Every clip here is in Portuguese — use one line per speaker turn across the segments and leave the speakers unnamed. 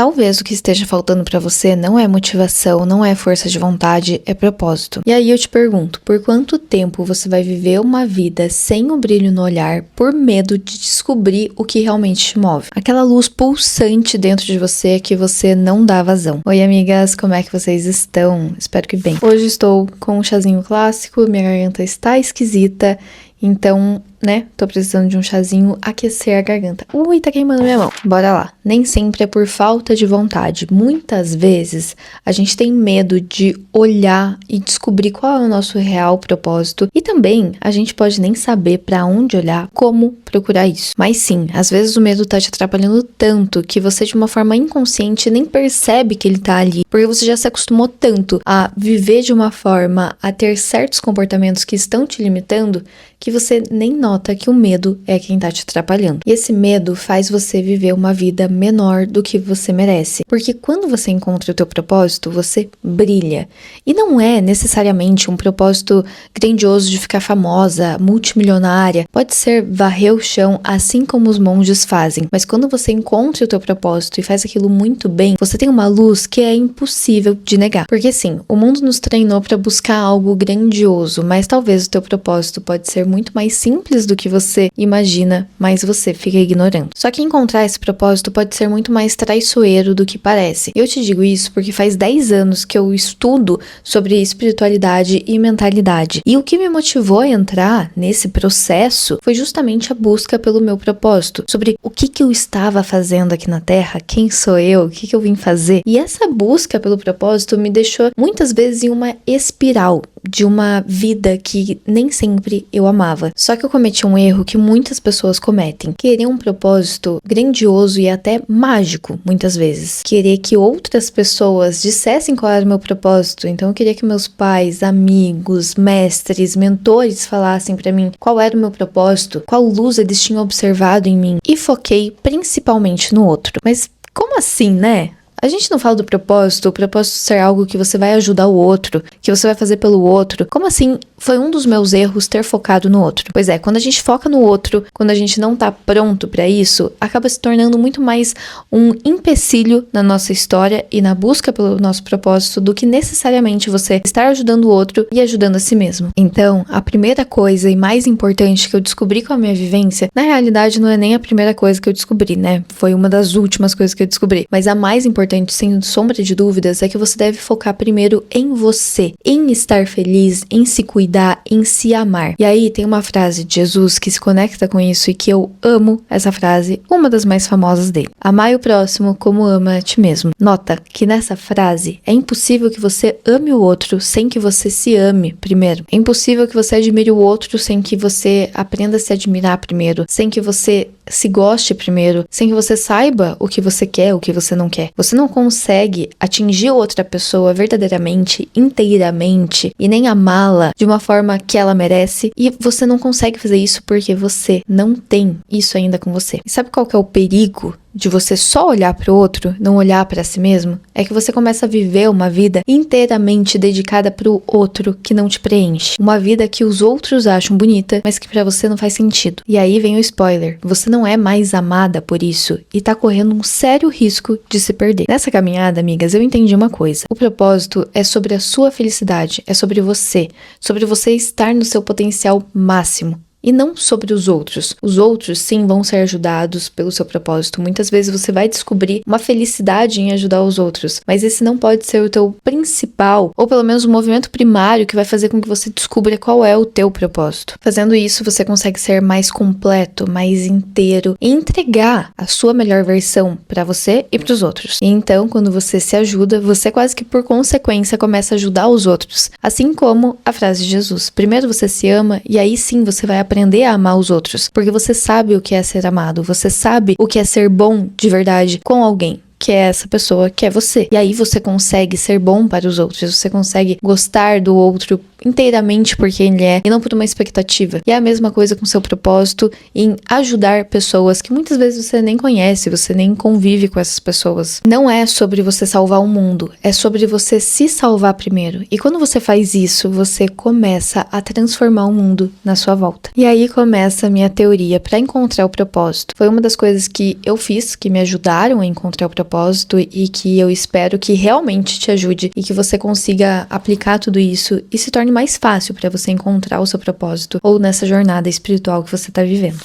talvez o que esteja faltando pra você não é motivação, não é força de vontade, é propósito. E aí eu te pergunto, por quanto tempo você vai viver uma vida sem o brilho no olhar por medo de descobrir o que realmente te move? Aquela luz pulsante dentro de você que você não dá vazão. Oi, amigas, como é que vocês estão? Espero que bem. Hoje estou com um chazinho clássico, minha garganta está esquisita, então, tô precisando de um chazinho aquecer a garganta. Ui, tá queimando minha mão. Bora lá. Nem sempre é por falta de vontade. Muitas vezes a gente tem medo de olhar e descobrir qual é o nosso real propósito. E também a gente pode nem saber pra onde olhar, como procurar isso. Mas sim, às vezes o medo tá te atrapalhando tanto que você de uma forma inconsciente nem percebe que ele tá ali. Porque você já se acostumou tanto a viver de uma forma, a ter certos comportamentos que estão te limitando, que você nem nota que o medo é quem tá te atrapalhando. E esse medo faz você viver uma vida menor do que você merece. Porque quando você encontra o teu propósito, você brilha. E não é necessariamente um propósito grandioso de ficar famosa, multimilionária. Pode ser varrer o chão, assim como os monges fazem. Mas quando você encontra o teu propósito e faz aquilo muito bem, você tem uma luz que é impossível de negar. Porque sim, o mundo nos treinou para buscar algo grandioso, mas talvez o teu propósito pode ser muito mais simples do que você imagina, mas você fica ignorando. Só que encontrar esse propósito pode ser muito mais traiçoeiro do que parece. Eu te digo isso porque faz 10 anos que eu estudo sobre espiritualidade e mentalidade. E o que me motivou a entrar nesse processo foi justamente a busca pelo meu propósito, sobre o que eu estava fazendo aqui na Terra, quem sou eu, o que eu vim fazer. E essa busca pelo propósito me deixou muitas vezes em uma espiral de uma vida que nem sempre eu amava. Só que eu cometi um erro que muitas pessoas cometem. Querer um propósito grandioso e até mágico, muitas vezes. Querer que outras pessoas dissessem qual era o meu propósito. Então eu queria que meus pais, amigos, mestres, mentores falassem pra mim qual era o meu propósito, qual luz eles tinham observado em mim. E foquei principalmente no outro. Mas como assim, né? A gente não fala do propósito, o propósito ser algo que você vai ajudar o outro, que você vai fazer pelo outro. Como assim? Foi um dos meus erros ter focado no outro. Pois é, quando a gente foca no outro, quando a gente não tá pronto pra isso, acaba se tornando muito mais um empecilho na nossa história e na busca pelo nosso propósito do que necessariamente você estar ajudando o outro e ajudando a si mesmo. Então, a primeira coisa e mais importante que eu descobri com a minha vivência, na realidade não é nem a primeira coisa que eu descobri, né? Foi uma das últimas coisas que eu descobri. Mas a mais importante, sem sombra de dúvidas, é que você deve focar primeiro em você, em estar feliz, em se cuidar, em se amar. E aí tem uma frase de Jesus que se conecta com isso e que eu amo essa frase, uma das mais famosas dele. Amai o próximo como ama a ti mesmo. Nota que nessa frase é impossível que você ame o outro sem que você se ame primeiro. É impossível que você admire o outro sem que você aprenda a se admirar primeiro, sem que você se goste primeiro, sem que você saiba o que você quer, o que você não quer. Você não consegue atingir outra pessoa verdadeiramente, inteiramente, e nem amá-la de uma forma que ela merece, e você não consegue fazer isso porque você não tem isso ainda com você. E sabe qual que é o perigo de você só olhar para o outro, não olhar para si mesmo? É que você começa a viver uma vida inteiramente dedicada para o outro que não te preenche. Uma vida que os outros acham bonita, mas que para você não faz sentido. E aí vem o spoiler. Você não é mais amada por isso e tá correndo um sério risco de se perder. Nessa caminhada, amigas, eu entendi uma coisa. O propósito é sobre a sua felicidade, é sobre você estar no seu potencial máximo. E não sobre os outros. Os outros, sim, vão ser ajudados pelo seu propósito. Muitas vezes você vai descobrir uma felicidade em ajudar os outros. Mas esse não pode ser o teu principal, ou pelo menos o movimento primário que vai fazer com que você descubra qual é o teu propósito. Fazendo isso, você consegue ser mais completo, mais inteiro e entregar a sua melhor versão para você e para os outros. E então, quando você se ajuda, você quase que por consequência começa a ajudar os outros. Assim como a frase de Jesus. Primeiro você se ama e aí sim você vai aprender a amar os outros, porque você sabe o que é ser amado, você sabe o que é ser bom de verdade com alguém, que é essa pessoa que é você. E aí você consegue ser bom para os outros, você consegue gostar do outro inteiramente por quem ele é e não por uma expectativa. E é a mesma coisa com seu propósito em ajudar pessoas que muitas vezes você nem conhece, você nem convive com essas pessoas. Não é sobre você salvar o mundo, é sobre você se salvar primeiro. E quando você faz isso, você começa a transformar o mundo na sua volta. E aí começa a minha teoria para encontrar o propósito. Foi uma das coisas que eu fiz, que me ajudaram a encontrar o propósito e que eu espero que realmente te ajude e que você consiga aplicar tudo isso e se torne mais fácil para você encontrar o seu propósito ou nessa jornada espiritual que você está vivendo.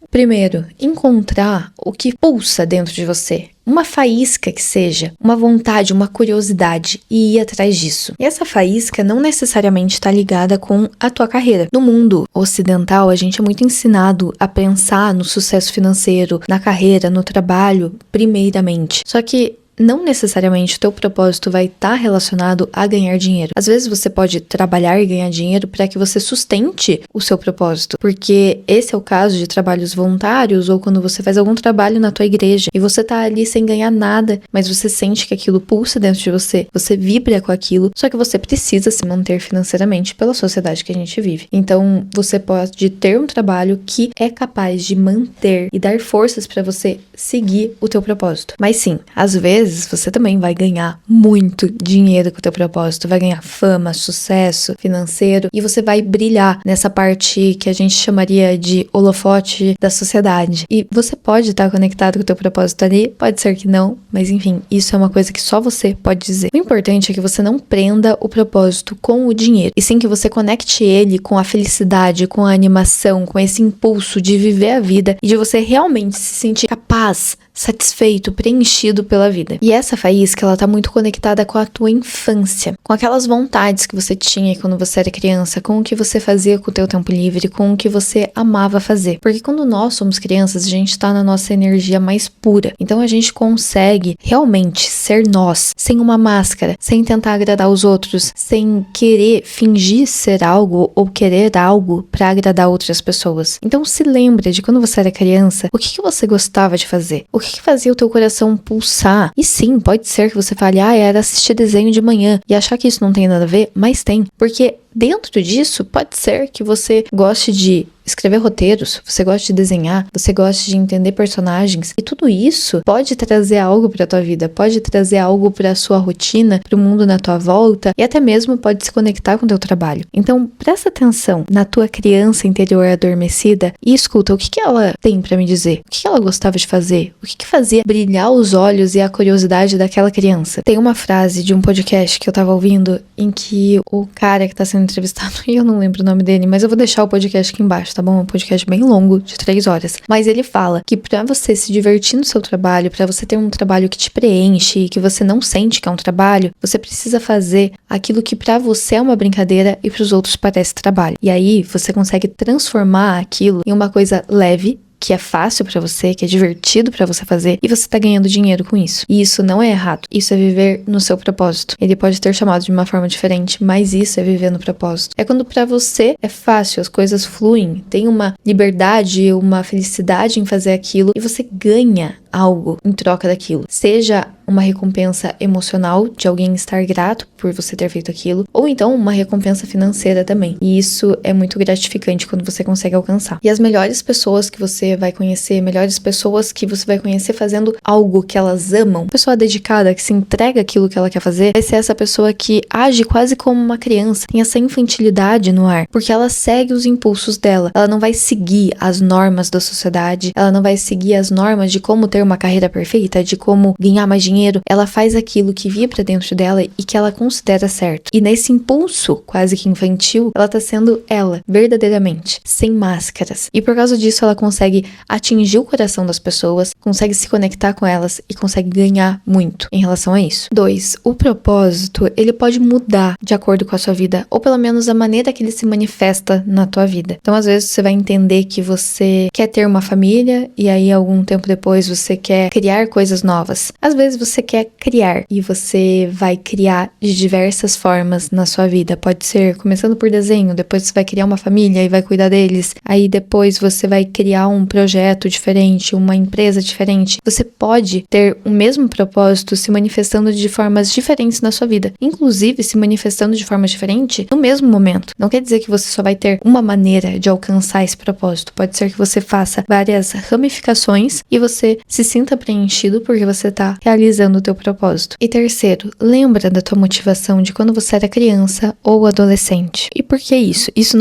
Primeiro, encontrar o que pulsa dentro de você. Uma faísca que seja, uma vontade, uma curiosidade e ir atrás disso. E essa faísca não necessariamente está ligada com a tua carreira. No mundo ocidental, a gente é muito ensinado a pensar no sucesso financeiro, na carreira, no trabalho, primeiramente. Só que não necessariamente o teu propósito vai estar relacionado a ganhar dinheiro. Às vezes você pode trabalhar e ganhar dinheiro para que você sustente o seu propósito, porque esse é o caso de trabalhos voluntários ou quando você faz algum trabalho na tua igreja e você tá ali sem ganhar nada, mas você sente que aquilo pulsa dentro de você, você vibra com aquilo, só que você precisa se manter financeiramente pela sociedade que a gente vive. Então, você pode ter um trabalho que é capaz de manter e dar forças para você seguir o teu propósito. Mas sim, às vezes você também vai ganhar muito dinheiro com o teu propósito, vai ganhar fama, sucesso financeiro e você vai brilhar nessa parte que a gente chamaria de holofote da sociedade. E você pode estar conectado com o teu propósito ali, pode ser que não, mas enfim, isso é uma coisa que só você pode dizer. O importante é que você não prenda o propósito com o dinheiro, e sim que você conecte ele com a felicidade, com a animação, com esse impulso de viver a vida e de você realmente se sentir capaz, satisfeito, preenchido pela vida. E essa faísca, ela tá muito conectada com a tua infância, com aquelas vontades que você tinha quando você era criança, com o que você fazia com o teu tempo livre, com o que você amava fazer. Porque quando nós somos crianças, a gente tá na nossa energia mais pura. Então a gente consegue realmente ser nós, sem uma máscara, sem tentar agradar os outros, sem querer fingir ser algo ou querer algo pra agradar outras pessoas. Então se lembra de quando você era criança, o que você gostava de fazer? O que fazia o teu coração pulsar? E sim, pode ser que você fale, era assistir desenho de manhã e achar que isso não tem nada a ver, mas tem. Porque dentro disso, pode ser que você goste de escrever roteiros, você gosta de desenhar, você gosta de entender personagens, e tudo isso pode trazer algo para tua vida, pode trazer algo para sua rotina, para o mundo na tua volta, e até mesmo pode se conectar com o teu trabalho. Então, presta atenção na tua criança interior adormecida e escuta o que ela tem para me dizer, o que ela gostava de fazer, o que fazia brilhar os olhos e a curiosidade daquela criança. Tem uma frase de um podcast que eu tava ouvindo em que o cara que tá sendo entrevistado, e eu não lembro o nome dele, mas eu vou deixar o podcast aqui embaixo, tá bom? É um podcast bem longo, de 3 horas. Mas ele fala que pra você se divertir no seu trabalho, pra você ter um trabalho que te preenche e que você não sente que é um trabalho, você precisa fazer aquilo que pra você é uma brincadeira e pros outros parece trabalho. E aí você consegue transformar aquilo em uma coisa leve, que é fácil pra você, que é divertido pra você fazer, e você tá ganhando dinheiro com isso. E isso não é errado. Isso é viver no seu propósito. Ele pode ter chamado de uma forma diferente, mas isso é viver no propósito. É quando pra você é fácil, as coisas fluem, tem uma liberdade, uma felicidade em fazer aquilo, e você ganha algo em troca daquilo. Seja uma recompensa emocional de alguém estar grato por você ter feito aquilo, ou então uma recompensa financeira também. E isso é muito gratificante quando você consegue alcançar. E as melhores pessoas que você vai conhecer, melhores pessoas que você vai conhecer fazendo algo que elas amam, pessoa dedicada, que se entrega aquilo que ela quer fazer, vai ser essa pessoa que age quase como uma criança, tem essa infantilidade no ar, porque ela segue os impulsos dela. Ela não vai seguir as normas da sociedade, ela não vai seguir as normas de como ter uma carreira perfeita, de como ganhar mais dinheiro. Ela faz aquilo que vibra dentro dela e que ela considera certo. E nesse impulso quase que infantil, ela tá sendo ela, verdadeiramente, sem máscaras. E por causa disso, ela consegue atingir o coração das pessoas, consegue se conectar com elas e consegue ganhar muito em relação a isso. 2. O propósito, ele pode mudar de acordo com a sua vida, ou pelo menos a maneira que ele se manifesta na tua vida. Então, às vezes, você vai entender que você quer ter uma família e aí, algum tempo depois, você você quer criar coisas novas. Às vezes você quer criar e você vai criar de diversas formas na sua vida. Pode ser começando por desenho, depois você vai criar uma família e vai cuidar deles. Aí depois você vai criar um projeto diferente, uma empresa diferente. Você pode ter o mesmo propósito se manifestando de formas diferentes na sua vida. Inclusive se manifestando de forma diferente no mesmo momento. Não quer dizer que você só vai ter uma maneira de alcançar esse propósito. Pode ser que você faça várias ramificações e você se sinta preenchido porque você está realizando o teu propósito. E terceiro, lembra da tua motivação de quando você era criança ou adolescente. E por que isso? Isso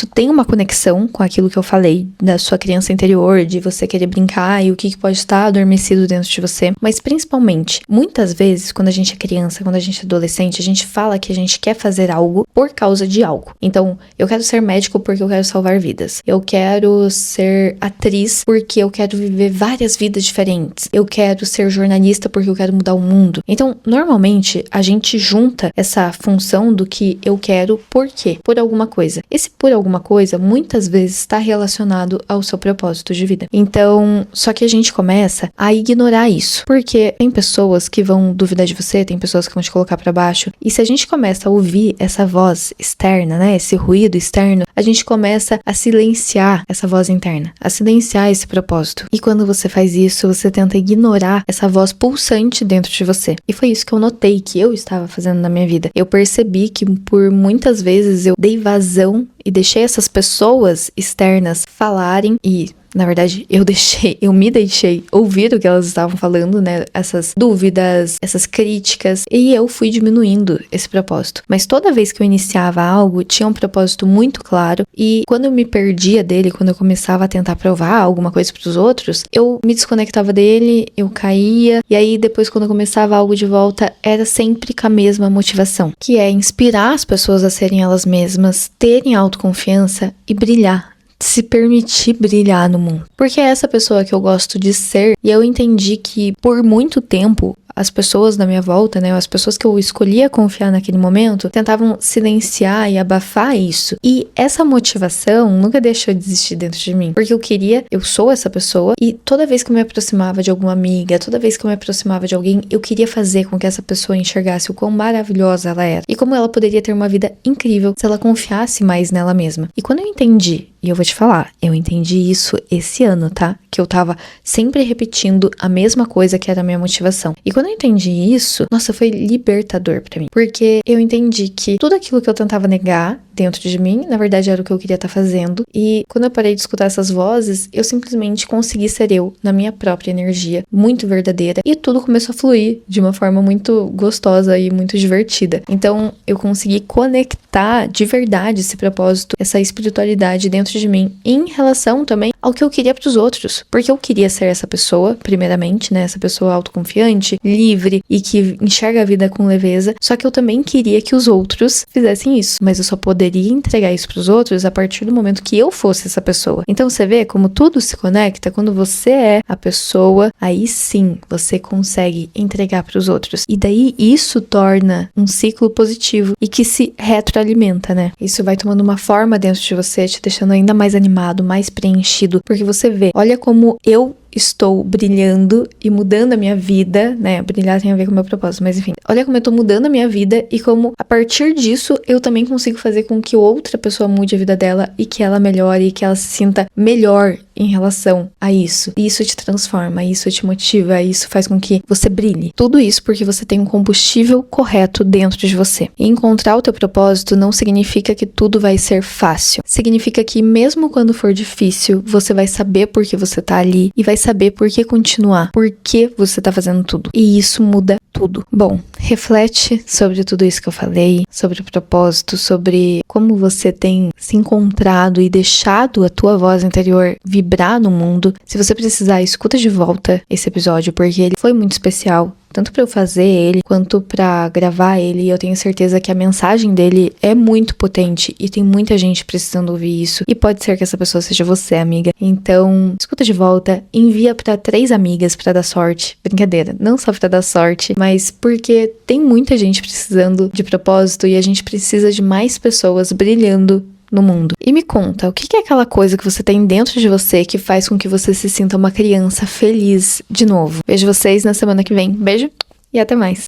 tem uma conexão com aquilo que eu falei da sua criança interior, de você querer brincar e o que pode estar adormecido dentro de você. Mas principalmente, muitas vezes, quando a gente é criança, quando a gente é adolescente, a gente fala que a gente quer fazer algo por causa de algo. Então, eu quero ser médico porque eu quero salvar vidas. Eu quero ser atriz porque eu quero viver várias vidas diferentes. Eu quero ser jornalista porque eu quero mudar o mundo. Então, normalmente, a gente junta essa função do que eu quero por quê? Por alguma coisa. Esse por alguma coisa, muitas vezes, está relacionado ao seu propósito de vida. Então, só que a gente começa a ignorar isso. Porque tem pessoas que vão duvidar de você, tem pessoas que vão te colocar pra baixo. E se a gente começa a ouvir essa voz externa, né? Esse ruído externo, a gente começa a silenciar essa voz interna, a silenciar esse propósito. E quando você faz isso, você tenta ignorar essa voz pulsante dentro de você. E foi isso que eu notei que eu estava fazendo na minha vida. Eu percebi que por muitas vezes eu dei vazão e deixei essas pessoas externas falarem e, na verdade, eu me deixei ouvir o que elas estavam falando, né? Essas dúvidas, essas críticas, e eu fui diminuindo esse propósito. Mas toda vez que eu iniciava algo, tinha um propósito muito claro, e quando eu me perdia dele, quando eu começava a tentar provar alguma coisa pros outros, eu me desconectava dele, eu caía, e aí depois quando eu começava algo de volta, era sempre com a mesma motivação, que é inspirar as pessoas a serem elas mesmas, terem autoconfiança e brilhar. Se permitir brilhar no mundo. Porque é essa pessoa que eu gosto de ser, e eu entendi que por muito tempo as pessoas da minha volta, né, as pessoas que eu escolhia confiar naquele momento, tentavam silenciar e abafar isso. E essa motivação nunca deixou de existir dentro de mim, porque eu sou essa pessoa, e toda vez que eu me aproximava de alguma amiga, toda vez que eu me aproximava de alguém, eu queria fazer com que essa pessoa enxergasse o quão maravilhosa ela era, e como ela poderia ter uma vida incrível se ela confiasse mais nela mesma. E quando eu entendi, e eu vou te falar, eu entendi isso esse ano, tá? Que eu tava sempre repetindo a mesma coisa que era a minha motivação. E quando eu entendi isso, nossa, foi libertador pra mim. Porque eu entendi que tudo aquilo que eu tentava negar dentro de mim, na verdade era o que eu queria estar fazendo. E quando eu parei de escutar essas vozes, eu simplesmente consegui ser eu, na minha própria energia, muito verdadeira. E tudo começou a fluir de uma forma muito gostosa e muito divertida. Então, eu consegui conectar de verdade esse propósito, essa espiritualidade dentro de mim, em relação também ao que eu queria pros outros. Porque eu queria ser essa pessoa, primeiramente, né? Essa pessoa autoconfiante, livre e que enxerga a vida com leveza. Só que eu também queria que os outros fizessem isso. Mas eu só poderia entregar isso pros outros a partir do momento que eu fosse essa pessoa. Então você vê como tudo se conecta. Quando você é a pessoa, aí sim você consegue entregar pros outros. E daí isso torna um ciclo positivo e que se retroalimenta, né? Isso vai tomando uma forma dentro de você, te deixando ainda mais animado, mais preenchido, porque você vê, olha como eu estou brilhando e mudando a minha vida, né? Brilhar tem a ver com o meu propósito, mas enfim. Olha como eu tô mudando a minha vida e como, a partir disso, eu também consigo fazer com que outra pessoa mude a vida dela e que ela melhore e que ela se sinta melhor em relação a isso. E isso te transforma, isso te motiva, isso faz com que você brilhe. Tudo isso porque você tem um combustível correto dentro de você. E encontrar o teu propósito não significa que tudo vai ser fácil. Significa que mesmo quando for difícil, você vai saber por que você tá ali e vai saber por que continuar, por que você tá fazendo tudo. E isso muda tudo. Bom, reflete sobre tudo isso que eu falei, sobre o propósito, sobre como você tem se encontrado e deixado a tua voz interior vibrar no mundo. Se você precisar, escuta de volta esse episódio, porque ele foi muito especial. Tanto para eu fazer ele, quanto para gravar ele, e eu tenho certeza que a mensagem dele é muito potente e tem muita gente precisando ouvir isso. E pode ser que essa pessoa seja você, amiga. Então, escuta de volta, envia para 3 amigas para dar sorte. Brincadeira, não só para dar sorte, mas porque tem muita gente precisando de propósito e a gente precisa de mais pessoas brilhando no mundo. E me conta, o que é aquela coisa que você tem dentro de você que faz com que você se sinta uma criança feliz de novo? Vejo vocês na semana que vem. Beijo e até mais!